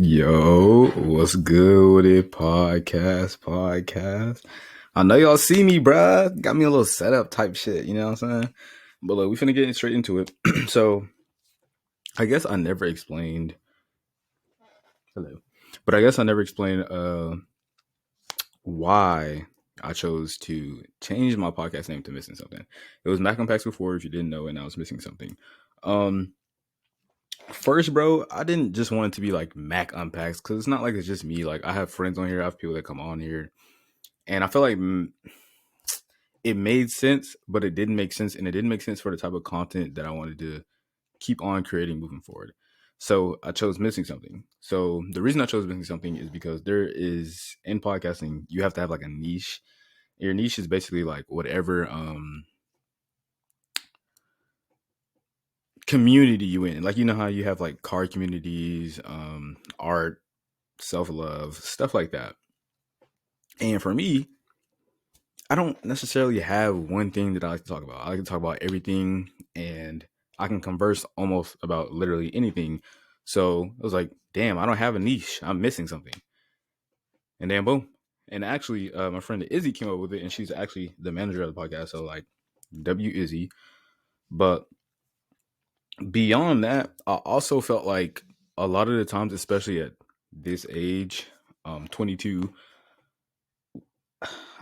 Yo, what's good with it? Podcast. I know y'all see me, bruh. Got me a little setup type shit, you know what I'm saying? But look, we finna get straight into it. So, I guess I never explained. Hello. But I guess I never explained why I chose to change my podcast name to Missing Something. It was Mac Unpacks before, if you didn't know, and I was missing something. First, bro, I didn't just want it to be like Mac Unpacks because it's not like it's just me. Like, I have friends on here, I have people that come on here. And I feel like it made sense, but it didn't make sense. And it didn't make sense for the type of content that I wanted to keep on creating moving forward. So I chose Missing Something. So the reason I chose Missing Something is because there is, in podcasting, you have to have like a niche. Your niche is basically like whatever community you in. Like, you know how you have like car communities, art, self-love, stuff like that. And for me, I don't necessarily have one thing that I like to talk about. I like to talk about everything, and I can converse almost about literally anything. So I was like, damn, I don't have a niche. I'm missing something. And then boom. And actually, my friend Izzy came up with it, and she's actually the manager of the podcast. So like, W Izzy. But beyond that, I also felt like a lot of the times, especially at this age, 22,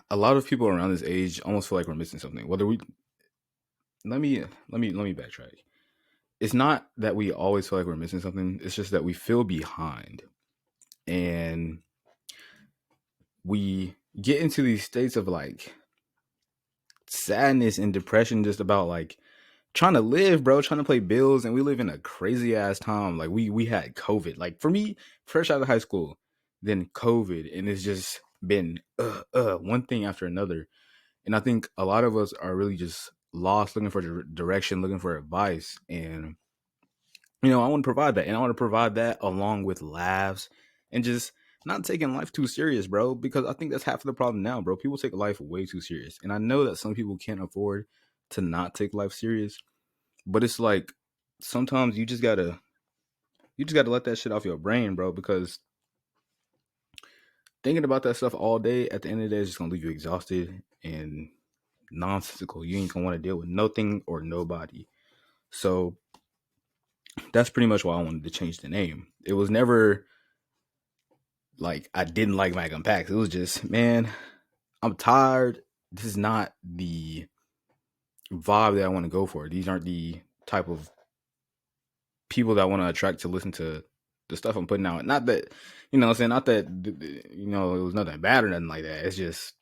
a lot of people around this age almost feel like we're missing something. Whether we let me backtrack. It's not that we always feel like we're missing something. It's just that we feel behind, and we get into these states of like sadness and depression just about like trying to live, bro, trying to pay bills, and we live in a crazy ass time. Like we had COVID. Like for me, fresh out of high school, then COVID, and it's just been one thing after another. And I think a lot of us are really just lost, looking for direction, looking for advice, and I want to provide that, and I want to provide that along with laughs and just not taking life too serious, bro. Because I think that's half of the problem now, bro. People take life way too serious, and I know that some people can't afford to not take life serious. But it's like sometimes you just gotta let that shit off your brain, bro. Because thinking about that stuff all day at the end of the day is just gonna leave you exhausted and nonsensical. You ain't gonna want to deal with nothing or nobody. So that's pretty much why I wanted to change the name. It was never like I didn't like Mac Unpacks. It was just, man, I'm tired. This is not the vibe that I want to go for. These aren't the type of people that I want to attract to listen to the stuff I'm putting out. Not that, I'm saying, not that, it was nothing bad or nothing like that. It's just,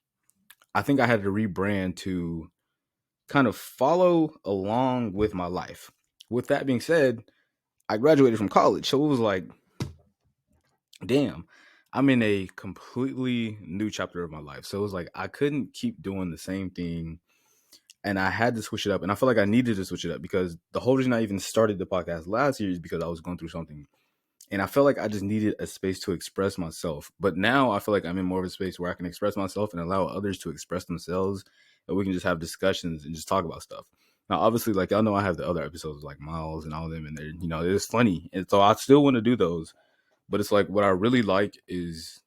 I think I had to rebrand to kind of follow along with my life. With that being said, I graduated from college. So it was like, damn, I'm in a completely new chapter of my life. So it was like I couldn't keep doing the same thing, and I had to switch it up. And I feel like I needed to switch it up because the whole reason I even started the podcast last year is because I was going through something. And I felt like I just needed a space to express myself. But now I feel like I'm in more of a space where I can express myself and allow others to express themselves. And we can just have discussions and just talk about stuff. Now, obviously, like y'all know, I have the other episodes like Miles and all of them, and they're, it's funny. And so I still want to do those. But it's like what I really like is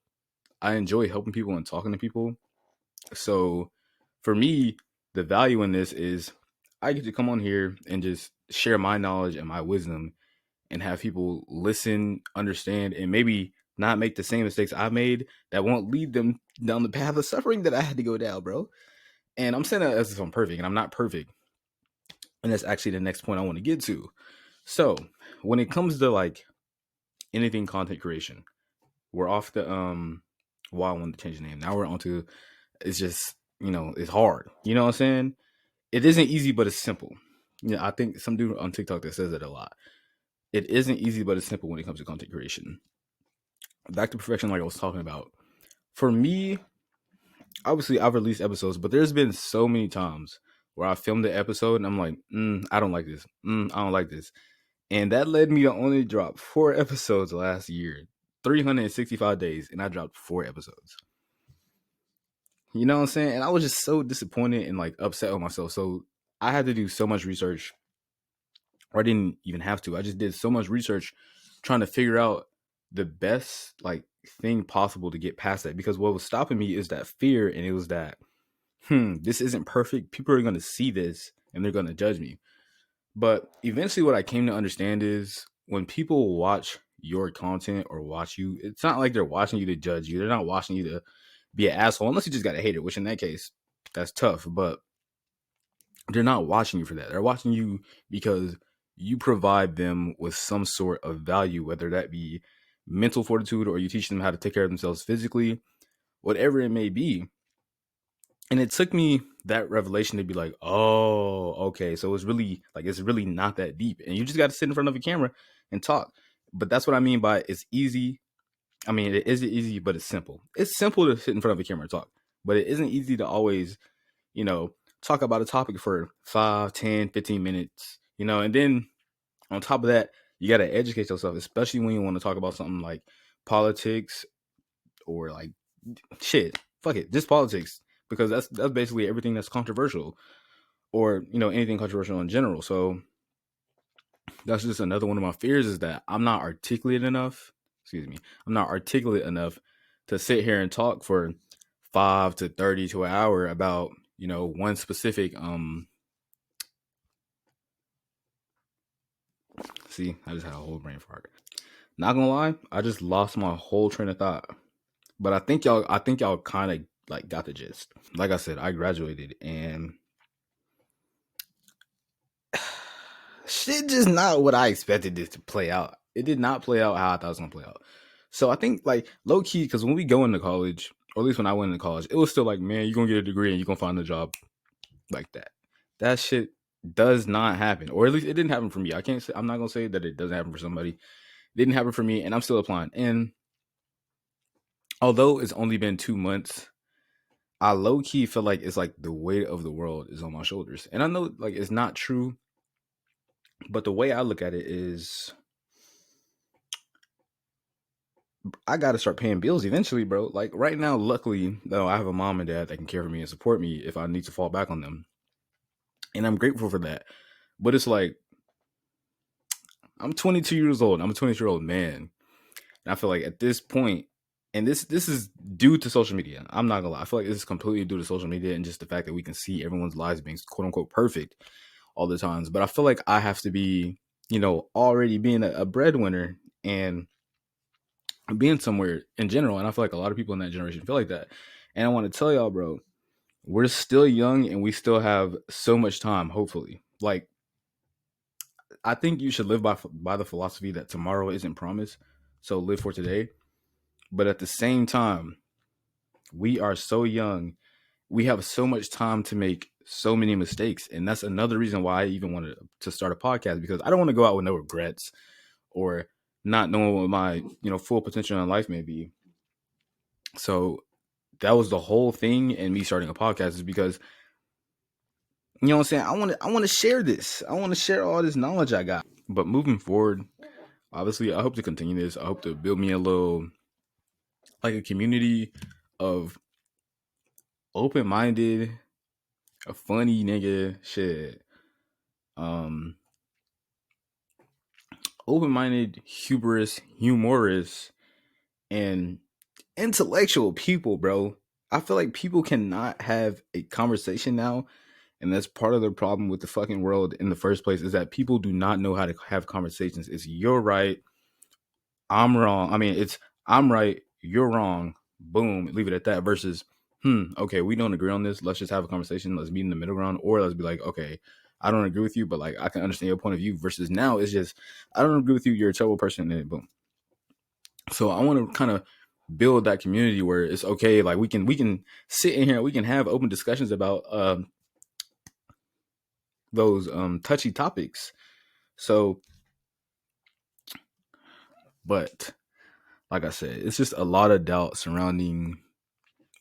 I enjoy helping people and talking to people. So for me, the value in this is I get to come on here and just share my knowledge and my wisdom and have people listen, understand, and maybe not make the same mistakes I made that won't lead them down the path of suffering that I had to go down, bro. And I'm saying that as if I'm perfect, and I'm not perfect. And that's actually the next point I want to get to. So when it comes to like anything content creation, we're off the why I wanted to change the name. Now we're on to it's just, it's hard. You know what I'm saying? It isn't easy, but it's simple. I think some dude on TikTok that says it a lot. It isn't easy, but it's simple when it comes to content creation. Back to perfection, like I was talking about. For me, obviously I've released episodes, but there's been so many times where I filmed the episode and I'm like, I don't like this. I don't like this. And that led me to only drop 4 episodes last year. 365 days, and I dropped 4 episodes. You know what I'm saying? And I was just so disappointed and like upset with myself. So I had to do so much research, or I didn't even have to. I just did so much research trying to figure out the best like thing possible to get past that, because what was stopping me is that fear, and it was that this isn't perfect. People are going to see this and they're going to judge me. But eventually, what I came to understand is when people watch your content or watch you, it's not like they're watching you to judge you. They're not watching you to be an asshole, unless you just got a hater, which in that case, that's tough. But they're not watching you for that. They're watching you because you provide them with some sort of value, whether that be mental fortitude or you teach them how to take care of themselves physically, whatever it may be. And it took me that revelation to be like, oh, okay, so it's really not that deep, and you just got to sit in front of a camera and talk. But that's what I mean by it's easy. I mean, it isn't easy, but it's simple. It's simple to sit in front of a camera and talk, but it isn't easy to always, talk about a topic for 5, 10, 15 minutes, and then on top of that, you got to educate yourself, especially when you want to talk about something like politics or like shit, fuck it, just politics, because that's basically everything that's controversial, or anything controversial in general. So that's just another one of my fears, is that I'm not articulate enough. Excuse me, I'm not articulate enough to sit here and talk for 5 to 30 to an hour about one specific See, I just had a whole brain fart. Not gonna lie, I just lost my whole train of thought. But I think y'all kind of like got the gist. Like I said, I graduated and shit just not what I expected it to play out. It did not play out how I thought it was gonna play out. So I think like low key, because when we go into college, or at least when I went into college, it was still like, man, you're gonna get a degree and you're gonna find a job like that. That shit does not happen. Or at least it didn't happen for me. I'm not gonna say that it doesn't happen for somebody. It didn't happen for me, and I'm still applying. And although it's only been 2 months, I low key feel like it's like the weight of the world is on my shoulders. And I know like it's not true, but the way I look at it is I got to start paying bills eventually, bro. Like right now, luckily, though, I have a mom and dad that can care for me and support me if I need to fall back on them. And I'm grateful for that. But it's like, I'm 22 years old. I'm a 22-year-old man. And I feel like at this point, and this is due to social media. I'm not gonna lie. I feel like this is completely due to social media and just the fact that we can see everyone's lives being quote unquote perfect all the times. But I feel like I have to be, already being a breadwinner and being somewhere in general. And I feel like a lot of people in that generation feel like that. And I want to tell y'all, bro, we're still young and we still have so much time, hopefully. Like, I think you should live by the philosophy that tomorrow isn't promised. So live for today. But at the same time, we are so young. We have so much time to make so many mistakes. And that's another reason why I even wanted to start a podcast, because I don't want to go out with no regrets or not knowing what my, full potential in life may be. So that was the whole thing in me starting a podcast, is because, you know what I'm saying? I want to share this. I want to share all this knowledge I got. But moving forward, obviously, I hope to continue this. I hope to build me a little, like a community of open-minded, a funny nigga shit. Open-minded, humorous, and intellectual people, bro. I feel like people cannot have a conversation now, and that's part of the problem with the fucking world in the first place, is that people do not know how to have conversations. It's you're right, I'm wrong. I mean, it's I'm right, you're wrong. Boom, leave it at that. Versus, okay, we don't agree on this. Let's just have a conversation. Let's meet in the middle ground, or let's be like, okay, I don't agree with you, but like I can understand your point of view. Versus now, it's just I don't agree with you. You're a terrible person, and boom. So I want to kind of build that community where it's okay. Like we can sit in here, we can have open discussions about those touchy topics. So, but like I said, it's just a lot of doubt surrounding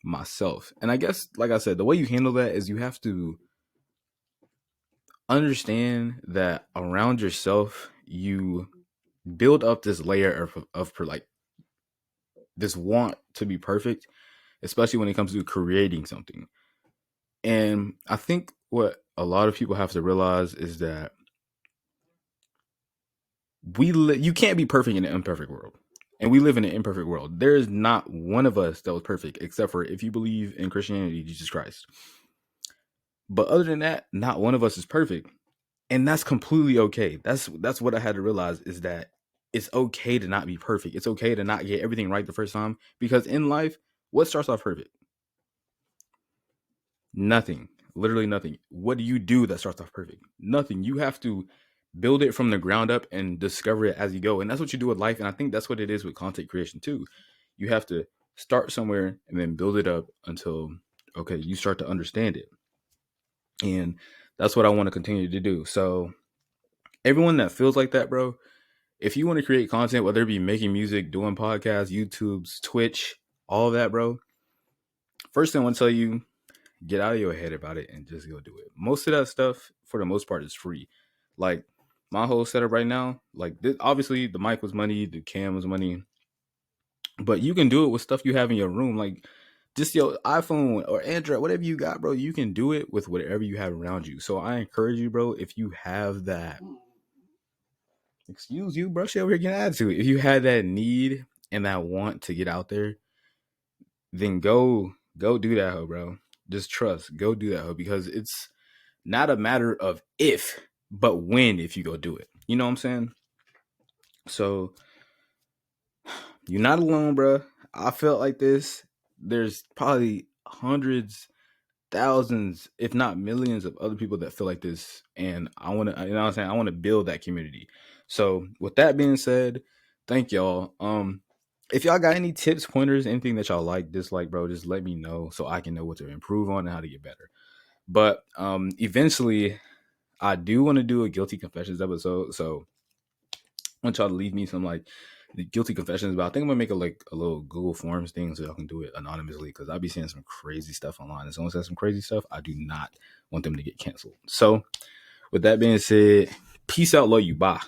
myself. And I guess, like I said, the way you handle that is you have to understand that around yourself, you build up this layer of like this want to be perfect, especially when it comes to creating something. And I think what a lot of people have to realize is that you can't be perfect in an imperfect world. And we live in an imperfect world. There is not one of us that was perfect, except for if you believe in Christianity, Jesus Christ. But other than that, not one of us is perfect. And that's completely okay. That's what I had to realize, is that it's okay to not be perfect. It's okay to not get everything right the first time, because in life, what starts off perfect? Nothing. Literally nothing. What do you do that starts off perfect? Nothing. You have to build it from the ground up and discover it as you go. And that's what you do with life. And I think that's what it is with content creation too. You have to start somewhere and then build it up until, okay, you start to understand it. And that's what I want to continue to do. So everyone that feels like that, bro, if you want to create content, whether it be making music, doing podcasts, YouTube's, Twitch, all of that, bro, first thing I want to tell you, get out of your head about it and just go do it. Most of that stuff, for the most part, is free. Like my whole setup right now, like this, obviously the mic was money, the cam was money, but you can do it with stuff you have in your room, like just your iPhone or Android, whatever you got, bro. You can do it with whatever you have around you. So I encourage you, bro, if you have that, excuse you, bro, shit over here getting attitude. If you had that need and that want to get out there, then go do that, hoe, bro. Just trust, go do that, hoe, because it's not a matter of if, but when, if you go do it. You know what I'm saying? So you're not alone, bro. I felt like this. There's probably hundreds, thousands, if not millions of other people that feel like this. And I want to, you know what I'm saying? I want to build that community. So with that being said, thank y'all. If y'all got any tips, pointers, anything that y'all like, dislike, bro, just let me know so I can know what to improve on and how to get better. But eventually I do want to do a guilty confessions episode. So I want y'all to leave me some like the guilty confessions, but I think I'm gonna make a little Google Forms thing so y'all can do it anonymously, because I'll be seeing some crazy stuff online. If someone says some crazy stuff, I do not want them to get canceled. So with that being said, peace out, love you, bye.